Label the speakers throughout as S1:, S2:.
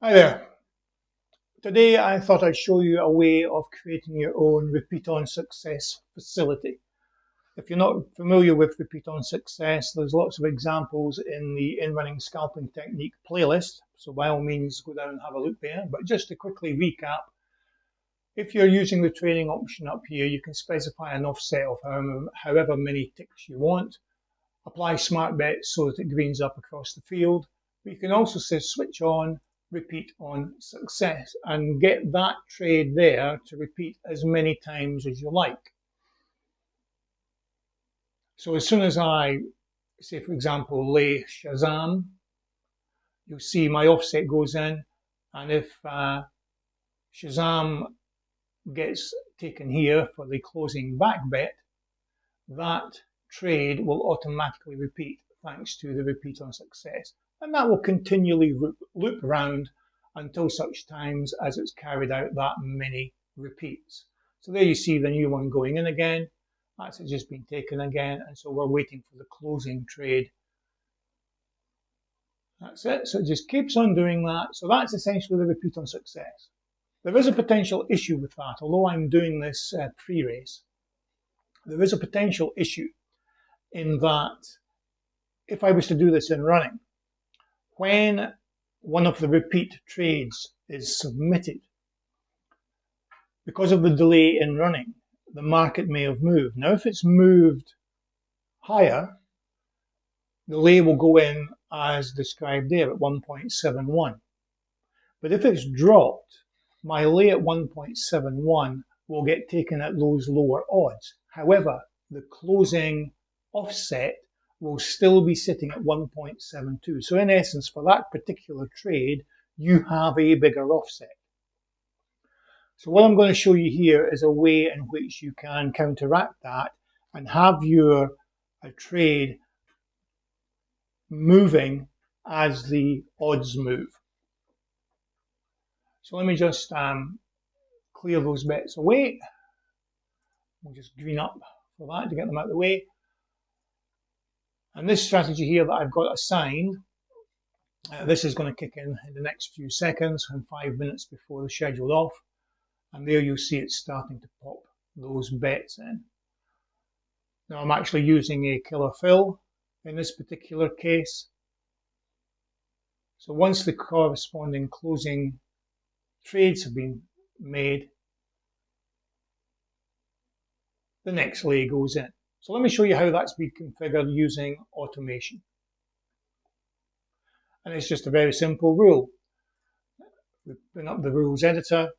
S1: Hi there. Today I thought I'd show you a way of creating your own repeat on success facility. If you're not familiar with repeat on success, there's lots of examples in the in-running scalping technique playlist, so by all means go down and have a look there. But just to quickly recap, if you're using the training option up here, you can specify an offset of however many ticks you want, apply smart bets so that it greens up across the field. But you can also say switch on, repeat on success and get that trade there to repeat as many times as you like. So as soon as I say, for example, lay Shazam, you'll see my offset goes in, and if Shazam gets taken here for the closing back bet, that trade will automatically repeat thanks to the repeat on success. And that will continually loop around until such times as it's carried out that many repeats. So there you see the new one going in again. That's just been taken again. And so we're waiting for the closing trade. That's it. So it just keeps on doing that. So that's essentially the repeat on success. There is a potential issue with that, although I'm doing this pre-race. There is a potential issue in that if I was to do this in running, when one of the repeat trades is submitted, because of the delay in running, the market may have moved. Now, if it's moved higher, the lay will go in as described there at 1.71. But if it's dropped, my lay at 1.71 will get taken at those lower odds. However, the closing offset will still be sitting at 1.72. So in essence, for that particular trade, you have a bigger offset. So what I'm going to show you here is a way in which you can counteract that and have your trade moving as the odds move. So let me just clear those bets away. We'll just green up for that to get them out of the way. And this strategy here that I've got assigned, this is going to kick in the next few seconds and 5 minutes before the scheduled off. And there you'll see it's starting to pop those bets in. Now I'm actually using a killer fill in this particular case. So once the corresponding closing trades have been made, the next lay goes in. So let me show you how that's been configured using automation. And it's just a very simple rule. We bring up the rules editor.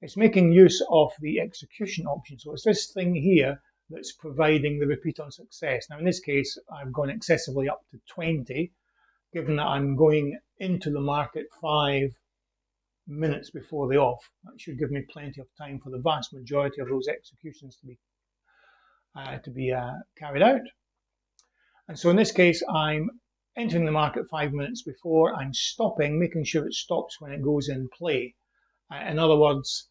S1: It's making use of the execution option. So it's this thing here that's providing the repeat on success. Now in this case, I've gone excessively up to 20, given that I'm going into the market 5 minutes before the off. That should give me plenty of time for the vast majority of those executions to be carried out. And so in this case, I'm entering the market 5 minutes before. I'm stopping, making sure it stops when it goes in play. In other words,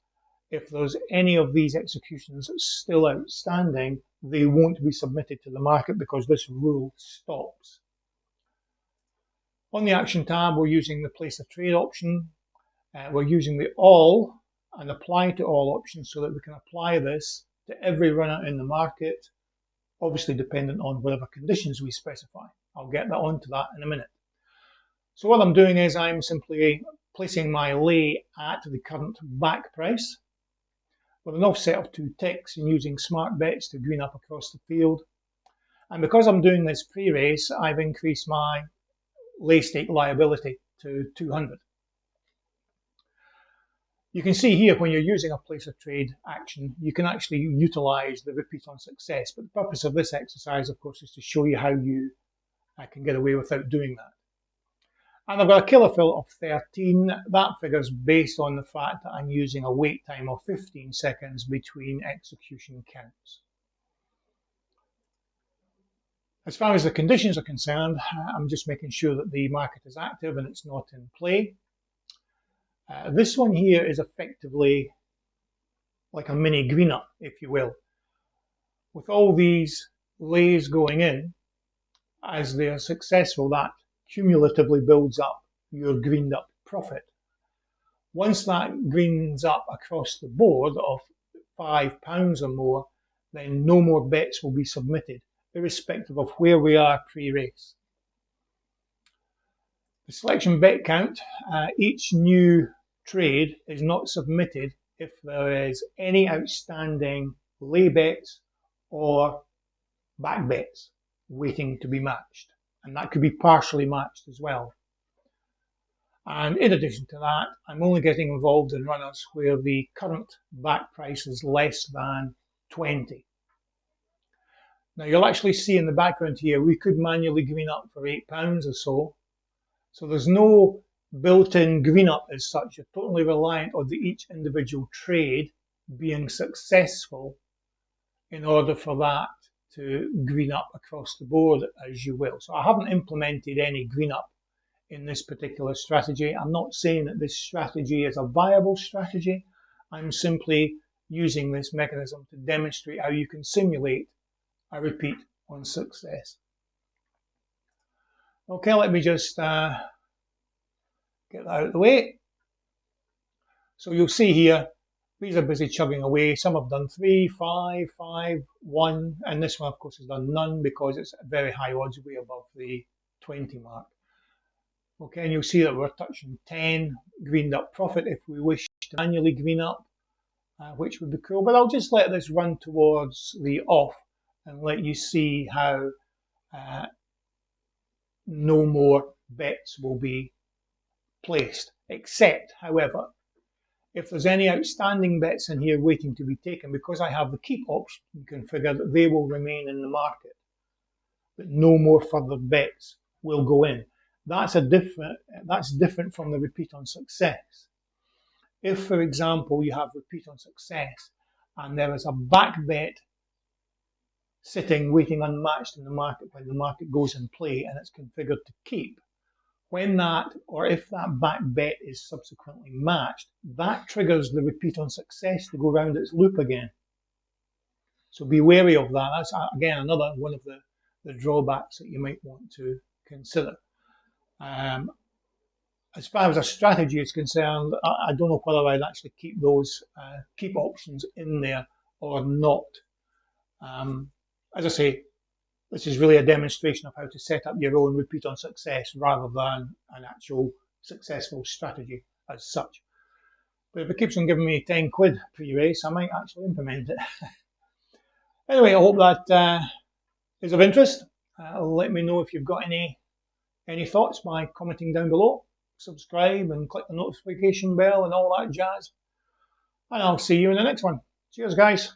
S1: if there's any of these executions still outstanding, they won't be submitted to the market because this rule stops. On the action tab, we're using the place a trade option. We're using the all and apply to all options so that we can apply this to every runner in the market, obviously dependent on whatever conditions we specify. I'll get onto that in a minute. So what I'm doing is I'm simply placing my lay at the current back price with an offset of 2 ticks and using smart bets to green up across the field. And because I'm doing this pre-race, I've increased my lay stake liability to 200. You can see here when you're using a place of trade action, you can actually utilize the repeat on success. But the purpose of this exercise, of course, is to show you how you can get away without doing that. And I've got a killer fill of 13. That figure's based on the fact that I'm using a wait time of 15 seconds between execution counts. As far as the conditions are concerned, I'm just making sure that the market is active and it's not in play. This one here is effectively like a mini green up, if you will. With all these lays going in, as they are successful, that cumulatively builds up your greened up profit. Once that greens up across the board of £5 or more, then no more bets will be submitted, irrespective of where we are pre-race. The selection bet count, each new trade is not submitted if there is any outstanding lay bets or back bets waiting to be matched, and that could be partially matched as well. And in addition to that, I'm only getting involved in runners where the current back price is less than 20. Now you'll actually see in the background here, we could manually green up for £8 or so. So there's no built-in green up as such. You're totally reliant on each individual trade being successful in order for that to green up across the board as you will. So I haven't implemented any green up in this particular strategy. I'm not saying that this strategy is a viable strategy. I'm simply using this mechanism to demonstrate how you can simulate a repeat on success. Okay, let me just get that out of the way. So you'll see here, these are busy chugging away. Some have done 3, 5, 5, 1, and this one, of course, has done none because it's very high odds way above the 20 mark. Okay, and you'll see that we're touching 10 greened up profit if we wish to manually green up, which would be cool. But I'll just let this run towards the off and let you see how no more bets will be placed, except, however, if there's any outstanding bets in here waiting to be taken, because I have the keep option configured, they will remain in the market, but no more further bets will go in. That's different from the repeat on success. If, for example, you have repeat on success and there is a back bet sitting waiting unmatched in the market when the market goes in play and it's configured to keep, when that, or if that back bet is subsequently matched, that triggers the repeat on success to go round its loop again. So be wary of that. That's, again, another one of the drawbacks that you might want to consider. As far as a strategy is concerned, I don't know whether I'd actually keep those keep options in there or not. As I say, this is really a demonstration of how to set up your own repeat on success rather than an actual successful strategy as such. But if it keeps on giving me 10 quid pre-race, I might actually implement it. Anyway, I hope that is of interest. Let me know if you've got any thoughts by commenting down below. Subscribe and click the notification bell and all that jazz. And I'll see you in the next one. Cheers, guys.